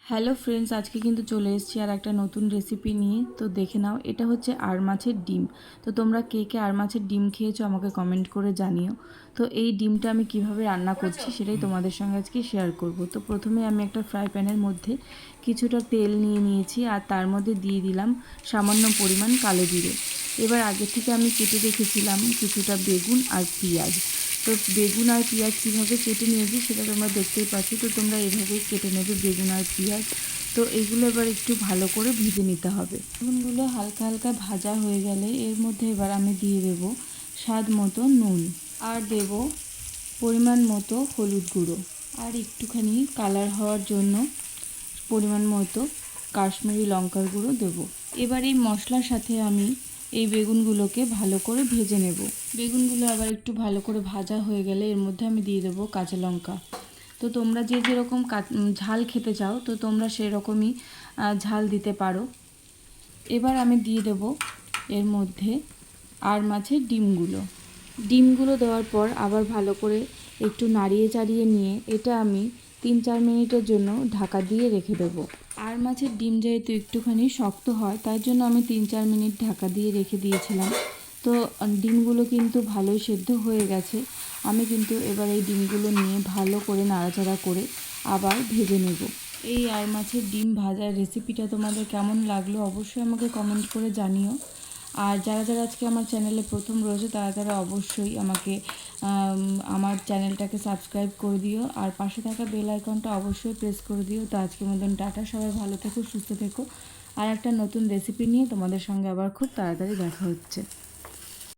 Hello friends, আজকে কিন্তু চলে এসেছি আর একটা নতুন রেসিপি নিয়ে। তো দেখে নাও, এটা হচ্ছে আর মাছের ডিম। তো তোমরা কে কে আর মাছের ডিম খেয়েছো আমাকে কমেন্ট করে জানিও। তো এই ডিমটা আমি কিভাবে রান্না করছি সেটাই তোমাদের সঙ্গে আজকে শেয়ার করব। তো প্রথমে আমি একটা ফ্রাই প্যানের মধ্যে কিছুটা তেল নিয়ে নিয়েছি আর তার মধ্যে দিয়ে দিলাম সামান্য পরিমাণ কালো জিরে। এবার আগে থেকে আমি কেটে রেখেছিলাম কিছুটা বেগুন আর পেঁয়াজ। তো বেগুন আর পেঁয়াজ কীভাবে কেটে নিয়েছি সেটা তোমরা দেখতেই পাচ্ছ। তো তোমরা এভাবেই কেটে নেবে বেগুন আর পেঁয়াজ। তো এইগুলো এবার একটু ভালো করে ভেজে নিতে হবে। বেগুনগুলো হালকা হালকা ভাজা হয়ে গেলে এর মধ্যে এবার আমি দিয়ে দেব স্বাদ মতো নুন, আর দেব পরিমাণ মতো হলুদ গুঁড়ো, আর একটুখানি কালার হওয়ার জন্য পরিমাণ মতো কাশ্মীরি লঙ্কার গুঁড়ো দেব। এবার এই মশলার সাথে আমি এই বেগুনগুলোকে ভালো করে ভেজে নেব। বেগুনগুলো আবার একটু ভালো করে ভাজা হয়ে গেলে এর মধ্যে আমি দিয়ে দেবো কাঁচা লঙ্কা। তো তোমরা যে যেরকম ঝাল খেতে চাও তো তোমরা সেরকমই ঝাল দিতে পারো। এবার আমি দিয়ে দেব এর মধ্যে আর মাছের ডিমগুলো দেওয়ার পর আবার ভালো করে একটু নাড়িয়ে চাড়িয়ে নিয়ে এটা আমি 3-4 মিনিটের জন্য ঢাকা দিয়ে রেখে দেবো। আর মাছের ডিম যেহেতু একটুখানি শক্ত হয় তাই জন্য আমি 3-4 মিনিট ঢাকা দিয়ে রেখে দিয়েছিলাম। তো ডিমগুলো কিন্তু ভালোই সেদ্ধ হয়ে গেছে। আমি কিন্তু এবার এই ডিমগুলো নিয়ে ভালো করে নাড়াচাড়া করে আবার ভেজে নেব। এই আর মাছের ডিম ভাজার রেসিপিটা তোমাদের কেমন লাগলো অবশ্যই আমাকে কমেন্ট করে জানিও। আর যারা যারা আজকে আমার চ্যানেলে প্রথম রয়েছে তারা অবশ্যই আমাকে আমার চ্যানেলটাকে সাবস্ক্রাইব করে দিও, আর পাশে থাকা বেল আইকনটা অবশ্যই প্রেস করে দিও। তো আজকের মতন টাটা, সবাই ভালো থেকো, সুস্থ থেকো। আর একটা নতুন রেসিপি নিয়ে তোমাদের সঙ্গে আবার খুব তাড়াতাড়ি দেখা হচ্ছে।